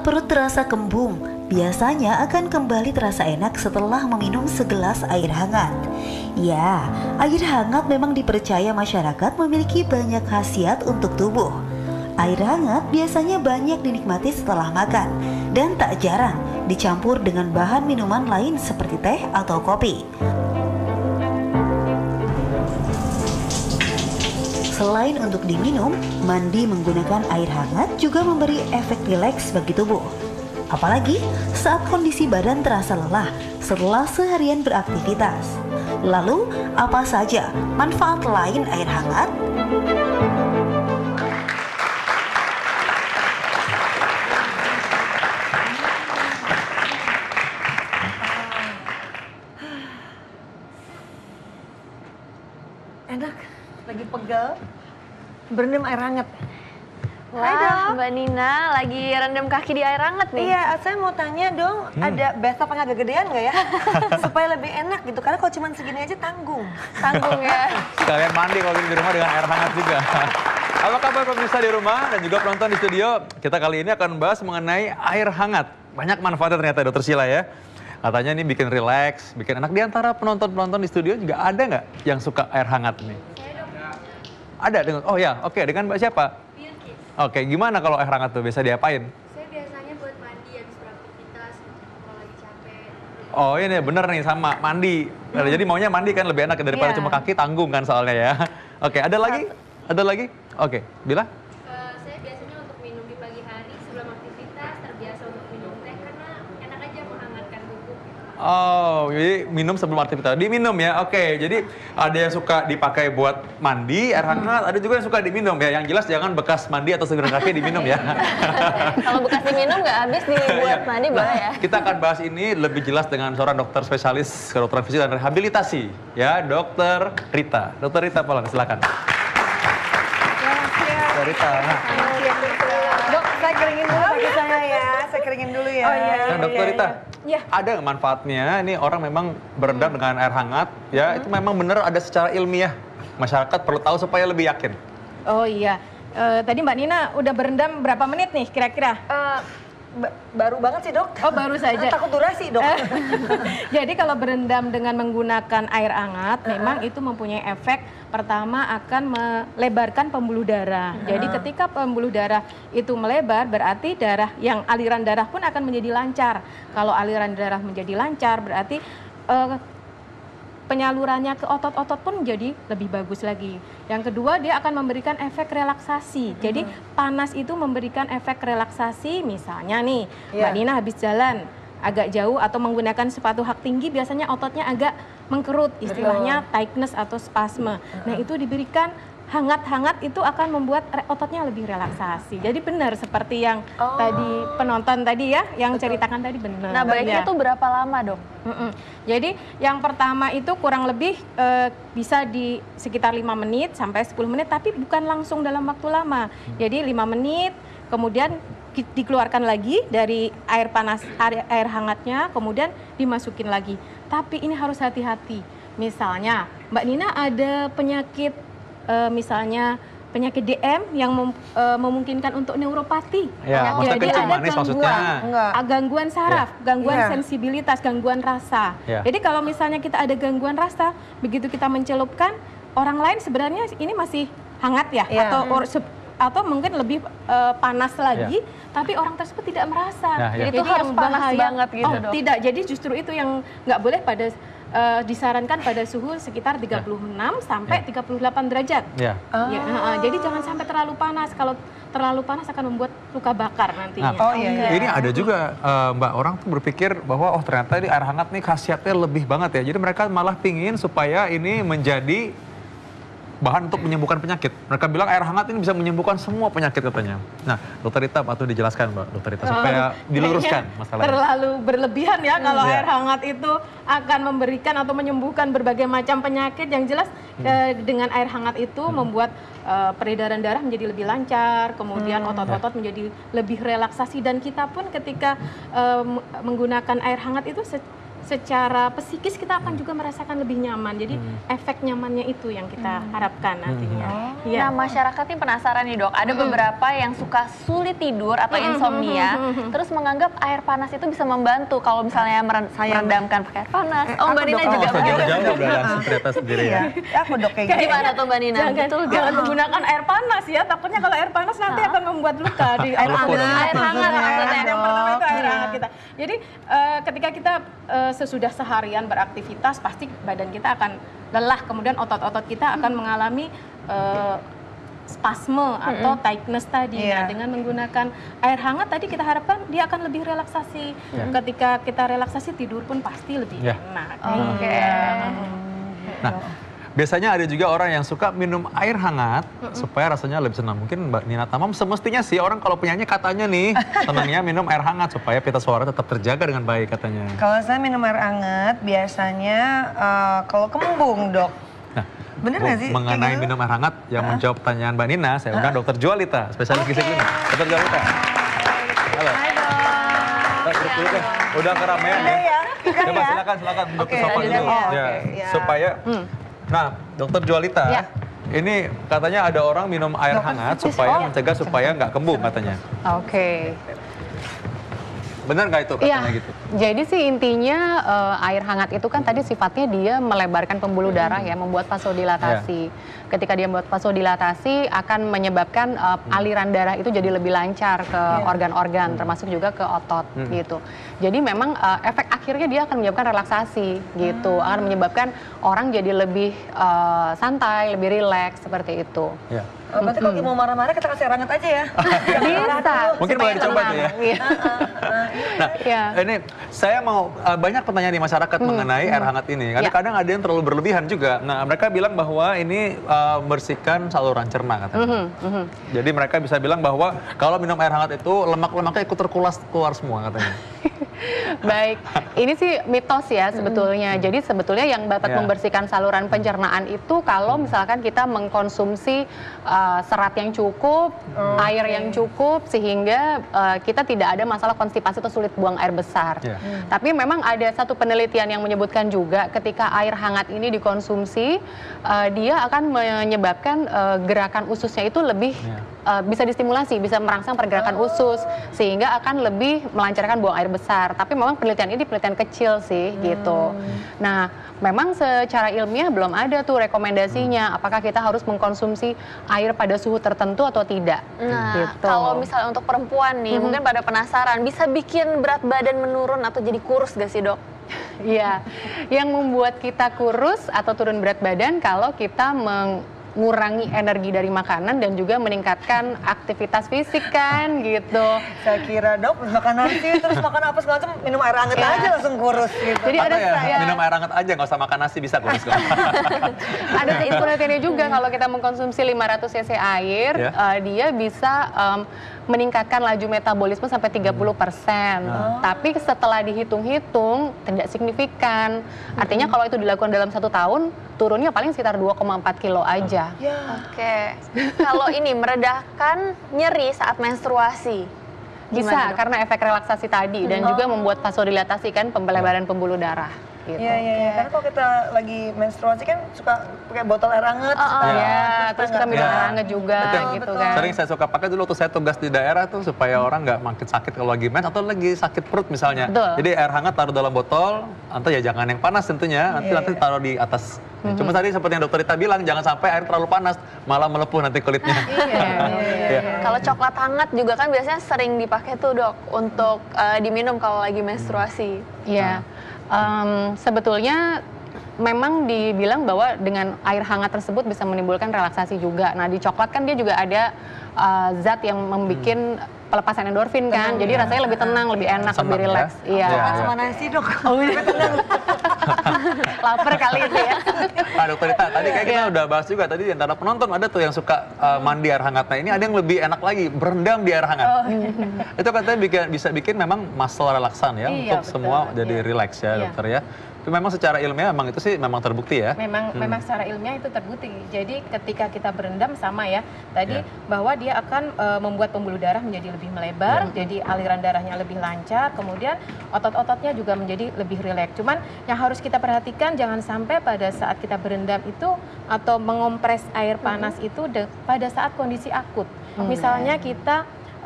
Perut terasa kembung, biasanya akan kembali terasa enak setelah meminum segelas air hangat. Ya, air hangat memang dipercaya masyarakat memiliki banyak khasiat untuk tubuh. Air hangat biasanya banyak dinikmati setelah makan dan tak jarang dicampur dengan bahan minuman lain seperti teh atau kopi. Selain untuk diminum, mandi menggunakan air hangat juga memberi efek rileks bagi tubuh. Apalagi saat kondisi badan terasa lelah setelah seharian beraktivitas. Lalu, apa saja manfaat lain air hangat? Enak, lagi pegel, berendam air hangat. Wah, Mbak Nina lagi rendam kaki di air hangat nih. Iya, saya mau tanya dong, ada bathtub yang agak gedean nggak ya? Supaya lebih enak gitu, karena kalau cuma segini aja tanggung. Tanggung ya. Sekalian mandi kalau di rumah dengan air hangat juga. Apa kabar pemirsa di rumah dan juga penonton di studio? Kita kali ini akan membahas mengenai air hangat. Banyak manfaatnya ternyata Dokter Sheila ya. Katanya ini bikin rileks, bikin enak. Di antara penonton-penonton di studio juga ada nggak yang suka air hangat nih? Ada dengan, oh ya, oke, dengan Mbak siapa? Oke, gimana kalau air hangat tuh biasa diapain? Saya biasanya buat mandi habis beraktivitas, kalau lagi capek. Oh ini bener nih sama mandi. Jadi maunya mandi kan lebih enak daripada cuma kaki tanggung kan soalnya ya. Oke, ada lagi? Ada lagi? Oke, Bila? Saya biasanya untuk minum di pagi hari sebelum aktivitas, terbiasa untuk minum teh karena enak aja menghangatkan tubuh. Oh, jadi minum sebelum aktivitas. Diminum ya, oke. Jadi ada yang suka dipakai buat mandi, air hangat. Ada juga yang suka diminum ya. Yang jelas jangan bekas mandi atau segera kaki diminum ya. Kalau bekas diminum nggak habis dibuat mandi boleh ya? Kita akan bahas ini lebih jelas dengan seorang dokter spesialis kedokteran fisik dan rehabilitasi. Ya, Dokter Rita. Dokter Rita, silakan. Dokter Rita. Dok, saya keringin dulu kaki saya ya. Saya keringin dulu ya. Oh iya. Nah, Dokter Rita, ada nggak manfaatnya? Ini orang memang berendam dengan air hangat, ya itu memang benar ada secara ilmiah. Masyarakat perlu tahu supaya lebih yakin. Oh iya, tadi Mbak Nina udah berendam berapa menit nih kira-kira? Baru banget sih dok. Oh baru saja. Takut durasi dok. Jadi kalau berendam dengan menggunakan air hangat, memang itu mempunyai efek pertama akan melebarkan pembuluh darah. Jadi ketika pembuluh darah itu melebar, berarti aliran darah pun akan menjadi lancar. Kalau aliran darah menjadi lancar, berarti penyalurannya ke otot-otot pun menjadi lebih bagus lagi. Yang kedua, dia akan memberikan efek relaksasi. Jadi panas itu memberikan efek relaksasi. Misalnya nih, Mbak Nina habis jalan agak jauh atau menggunakan sepatu hak tinggi, biasanya ototnya agak mengkerut, istilahnya tightness atau spasme. Nah itu diberikan hangat-hangat itu akan membuat ototnya lebih relaksasi. Jadi benar seperti yang tadi penonton tadi ya, yang ceritakan tadi benar. Nah baiknya tuh berapa lama dok? Jadi yang pertama itu kurang lebih bisa di sekitar 5 menit sampai 10 menit, tapi bukan langsung dalam waktu lama. Jadi 5 menit, kemudian dikeluarkan lagi dari air panas, air hangatnya, kemudian dimasukin lagi. Tapi ini harus hati-hati. Misalnya Mbak Nina ada penyakit misalnya penyakit DM yang memungkinkan untuk neuropati. Ya, jadi ada manis gangguan saraf, gangguan sensibilitas, gangguan rasa. Jadi kalau misalnya kita ada gangguan rasa, begitu kita mencelupkan, orang lain sebenarnya ini masih hangat ya, atau mungkin lebih panas lagi, tapi orang tersebut tidak merasa. Jadi itu harus panas banget gitu dok? Tidak, jadi justru itu yang nggak boleh pada disarankan pada suhu sekitar 36 sampai 38 derajat. Jadi jangan sampai terlalu panas. Kalau terlalu panas akan membuat luka bakar nantinya. Ini ada juga Mbak, orang tuh berpikir bahwa ternyata ini air hangat nih khasiatnya lebih banget ya. Jadi mereka malah pingin supaya ini menjadi bahan untuk menyembuhkan penyakit. Mereka bilang air hangat ini bisa menyembuhkan semua penyakit katanya. Nah, Dokter Rita, patut dijelaskan Mbak, Dokter Rita, supaya diluruskan masalahnya. Terlalu berlebihan ya kalau air hangat itu akan memberikan atau menyembuhkan berbagai macam penyakit. Yang jelas dengan air hangat itu membuat peredaran darah menjadi lebih lancar, kemudian otot-otot menjadi lebih relaksasi, dan kita pun ketika menggunakan air hangat itu secara psikis kita akan juga merasakan lebih nyaman. Jadi efek nyamannya itu yang kita harapkan nantinya. Nah, masyarakat ini penasaran nih dok, ada beberapa yang suka sulit tidur atau insomnia, terus menganggap air panas itu bisa membantu kalau misalnya meredamkan pakai air panas. Oh, Mbak Nina juga Jauh-jauh udah langsung ternyata sendiri ya. Aku dok kayak gitu. Gimana tuh Mbak Nina? Jangan menggunakan air panas ya, takutnya kalau air panas nanti akan membuat luka di Air hangat maksudnya. Yang pertama itu air hangat kita. Jadi ketika kita sesudah seharian beraktivitas, pasti badan kita akan lelah, kemudian otot-otot kita akan mengalami spasme atau tightness tadi. Nah, dengan menggunakan air hangat tadi kita harapkan dia akan lebih relaksasi. Ketika kita relaksasi, tidur pun pasti lebih enak. Nah, biasanya ada juga orang yang suka minum air hangat supaya rasanya lebih senang. Mungkin Mbak Nina Tamam semestinya sih orang kalau penyanyi katanya nih senangnya minum air hangat supaya pita suara tetap terjaga dengan baik katanya. Kalau saya minum air hangat biasanya kalau kembung dok. Nah, bener nggak sih? mengenai minum air hangat yang menjawab pertanyaan Mbak Nina, saya undang Dokter Jualita, spesialis gizi klinik. Dokter Jualita. Halo. Hai dok. Udah keramaian ya. Coba ya. silakan duduk ke sofa dulu. Ya, supaya Nah, Dokter Jualita, ini katanya ada orang minum air hangat supaya mencegah supaya nggak kembung katanya. Oke. Benar nggak itu katanya gitu? Jadi sih intinya air hangat itu kan tadi sifatnya dia melebarkan pembuluh darah ya, membuat vasodilatasi. Ketika dia membuat vasodilatasi akan menyebabkan aliran darah itu jadi lebih lancar ke organ-organ, termasuk juga ke otot gitu. Jadi memang efek akhirnya dia akan menyebabkan relaksasi gitu, akan menyebabkan orang jadi lebih santai, lebih rileks seperti itu. Berarti kalau mau marah-marah kita kasih air hangat aja ya. Bisa. Mungkin boleh dicoba tuh ya. Nah, ini saya mau banyak pertanyaan di masyarakat mengenai air hangat ini. Kadang-kadang ada yang terlalu berlebihan juga. Nah, mereka bilang bahwa ini membersihkan saluran cerna katanya. Jadi mereka bisa bilang bahwa kalau minum air hangat itu lemak-lemaknya ikut terkulas keluar semua katanya. Baik, ini sih mitos ya sebetulnya. Jadi sebetulnya yang dapat membersihkan saluran pencernaan itu kalau misalkan kita mengkonsumsi serat yang cukup, air yang cukup, sehingga kita tidak ada masalah konstipasi atau sulit buang air besar. Tapi memang ada satu penelitian yang menyebutkan juga ketika air hangat ini dikonsumsi, dia akan menyebabkan gerakan ususnya itu lebih bisa distimulasi, bisa merangsang pergerakan usus, sehingga akan lebih melancarkan buang air besar. Tapi memang penelitian ini penelitian kecil sih gitu. Nah, memang secara ilmiah belum ada tuh rekomendasinya apakah kita harus mengkonsumsi air pada suhu tertentu atau tidak. Nah, gitu. kalau misalnya untuk perempuan nih, mungkin pada penasaran, bisa bikin berat badan menurun atau jadi kurus gak sih dok? Iya, yang membuat kita kurus atau turun berat badan kalau kita mengurangi energi dari makanan dan juga meningkatkan aktivitas fisik kan gitu. Saya kira dok makan nasi terus makan apa segala macam minum air hangat aja langsung kurus gitu. Jadi ada minum air hangat aja nggak usah makan nasi bisa kurus kok. Ada penelitiannya juga kalau kita mengkonsumsi 500 cc air, dia bisa meningkatkan laju metabolisme sampai 30%. Tapi setelah dihitung-hitung tidak signifikan. Artinya kalau itu dilakukan dalam 1 tahun, turunnya paling sekitar 2,4 kilo aja. Oke. Kalau ini meredakan nyeri saat menstruasi. Bisa karena efek relaksasi tadi dan juga membuat vasodilatasi kan pelebaran pembuluh darah. Gitu. Iya. Karena kalau kita lagi menstruasi kan suka pakai botol air hangat. Terus kita minum air hangat juga gitu kan. Sering saya suka pakai dulu waktu saya tugas di daerah tuh supaya orang nggak makin sakit kalau lagi mens atau lagi sakit perut misalnya. Jadi air hangat taruh dalam botol, nanti ya jangan yang panas tentunya, nanti taruh di atas. Cuma tadi seperti yang Dokter Rita bilang, jangan sampai air terlalu panas, malah melepuh nanti kulitnya. Kalau coklat hangat juga kan biasanya sering dipakai tuh dok untuk diminum kalau lagi menstruasi. Iya. Sebetulnya memang dibilang bahwa dengan air hangat tersebut bisa menimbulkan relaksasi juga. Nah di coklat kan dia juga ada zat yang membuat pelepasan endorfin kan, jadi rasanya lebih tenang, lebih enak, lebih rileks. Iya. Sama nasi dok. Lebih tenang. Lapar kali itu ya. Nah Dokter Rita, tadi kayak kita udah bahas juga tadi antara penonton ada tuh yang suka mandi air hangat. Nah ini ada yang lebih enak lagi, berendam di air hangat. Itu katanya bisa bikin memang muscle relaksan ya untuk semua jadi rileks ya dokter ya. Tapi memang secara ilmiah memang itu sih memang terbukti ya. Memang secara ilmiah itu terbukti. Jadi ketika kita berendam sama ya tadi bahwa dia akan membuat pembuluh darah menjadi lebih melebar, jadi aliran darahnya lebih lancar, kemudian otot-ototnya juga menjadi lebih rileks. Cuman yang harus kita perhatikan jangan sampai pada saat kita berendam itu atau mengompres air panas itu pada saat kondisi akut. Misalnya kita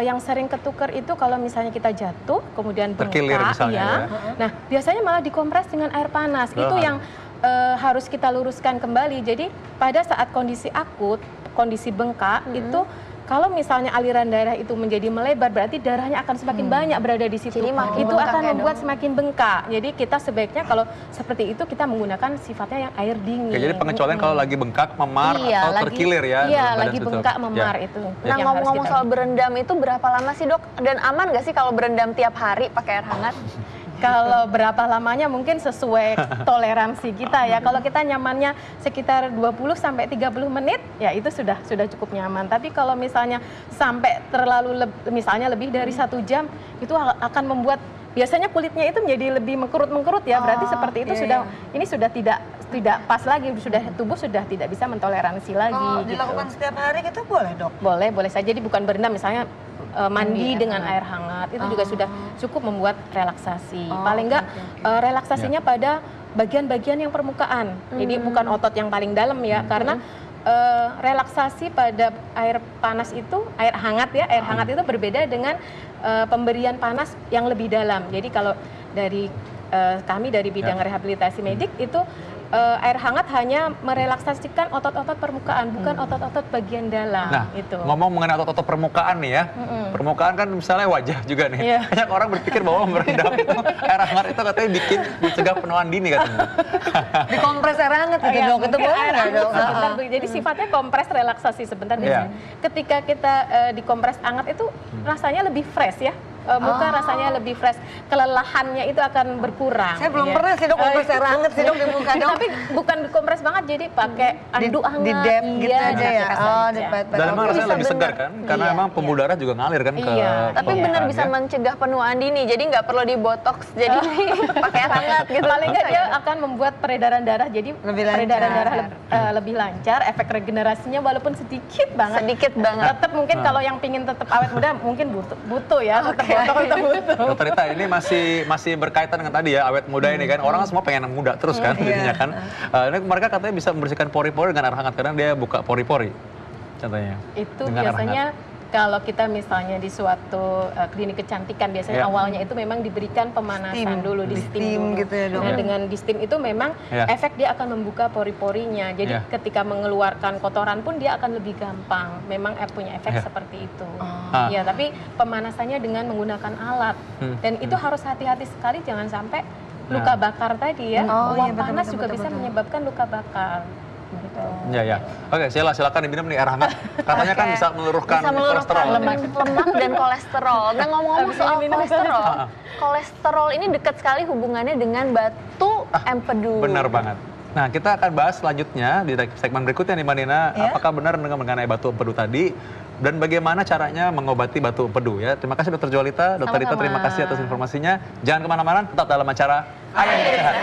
yang sering ketuker itu kalau misalnya kita jatuh kemudian terkilir bengkak misalnya, ya. Nah, biasanya malah dikompres dengan air panas. Itu yang harus kita luruskan kembali. Jadi pada saat kondisi akut, kondisi bengkak itu kalau misalnya aliran darah itu menjadi melebar, berarti darahnya akan semakin banyak berada di situ. Jadi makin Itu bengkak akan ya, membuat Dok? semakin bengkak. Jadi kita sebaiknya kalau seperti itu kita menggunakan sifatnya yang air dingin. Oke, jadi pengecualian kalau lagi bengkak, memar atau terkilir ya. Iya, badan lagi tutup. bengkak, memar itu. Nah, yang harus ngomong-ngomong kita soal berendam itu berapa lama sih, Dok? Dan aman nggak sih kalau berendam tiap hari pakai air hangat? Kalau berapa lamanya mungkin sesuai toleransi kita ya. Kalau kita nyamannya sekitar 20 sampai 30 menit ya itu sudah cukup nyaman. Tapi kalau misalnya sampai terlalu misalnya lebih dari 1 jam itu akan membuat biasanya kulitnya itu menjadi lebih mengkerut ya. Berarti seperti itu ini sudah tidak pas lagi, tubuh sudah tidak bisa mentoleransi lagi Kalau gitu. dilakukan setiap hari itu boleh, Dok? Boleh saja. Jadi bukan berendam misalnya mandi dengan air hangat itu juga sudah cukup membuat relaksasi. Paling enggak relaksasinya pada bagian-bagian yang permukaan. Jadi bukan otot yang paling dalam ya, karena relaksasi pada air panas itu, air hangat itu berbeda dengan pemberian panas yang lebih dalam. Jadi kalau dari kami dari bidang rehabilitasi medik itu air hangat hanya merelaksasikan otot-otot permukaan, bukan otot-otot bagian dalam. Nah, itu. ngomong mengenai otot-otot permukaan nih ya, permukaan kan misalnya wajah juga nih. Iya. Banyak orang berpikir bahwa merendam itu air hangat itu katanya bikin mencegah penuaan dini katanya. Dikompres air hangat gitu, Iya, Dok? Itu mungkin boleh air nggak, hangat Dok? sebentar, Bu. Jadi sifatnya kompres relaksasi sebentar. Biasanya ketika kita dikompres hangat itu rasanya lebih fresh ya. Muka rasanya lebih fresh, kelelahannya itu akan berkurang. Saya belum pernah sih, Dok, kompres air hangat sih, Dok, di muka, Dok. Tapi bukan dikompres banget, jadi pakai anduk hangat. Di dep gitu aja ya? kasar Oh, aja. dipet. Dan emang rasanya Bisa lebih segar bener. kan, karena emang pembuluh darah juga ngalir kan ke Tapi benar permukaan, bisa ya. mencegah penuaan dini, jadi nggak perlu dibotox, jadi pakai air hangat gitu. Paling nggak dia akan membuat peredaran darah, jadi Lebih lancar. peredaran darah lebih lancar, efek regenerasinya walaupun sedikit banget. Sedikit banget. Tetap mungkin kalau yang pingin tetap awet muda mungkin butuh ya, tetap butuh. Dokter Rita, ini masih berkaitan dengan tadi ya, awet muda ini kan. Orang semua pengen muda terus kan jadinya kan. Ini mereka katanya bisa membersihkan pori-pori dengan air hangat, karena dia buka pori-pori contohnya. Itu dengan air biasanya hangat. kalau kita misalnya di suatu klinik kecantikan biasanya awalnya itu memang diberikan pemanasan dulu, di steam dulu. gitu ya, Dok? Nah, dengan di steam itu memang efek dia akan membuka pori-porinya. Jadi ketika mengeluarkan kotoran pun dia akan lebih gampang. Memang punya efek seperti itu. Ya, tapi pemanasannya dengan menggunakan alat. Dan itu harus hati-hati sekali, jangan sampai luka bakar tadi ya. Uap panas juga bisa menyebabkan luka bakar. Gitu. Ya. Oke, silakan diminum nih air hangat. Katanya kan bisa meluruskan kolesterol. lemak dan kolesterol. Nah, ngomong-ngomong soal kolesterol ini dekat sekali hubungannya dengan batu empedu. Benar banget. Nah, kita akan bahas selanjutnya di segmen berikutnya nih, Mbak Nina. Apakah benar mengenai batu empedu tadi? Dan bagaimana caranya mengobati batu empedu ya. Terima kasih Dokter Jualita. Dokter Rita, terima kasih atas informasinya. Jangan kemana-mana, tetap dalam acara Ayo Sehat.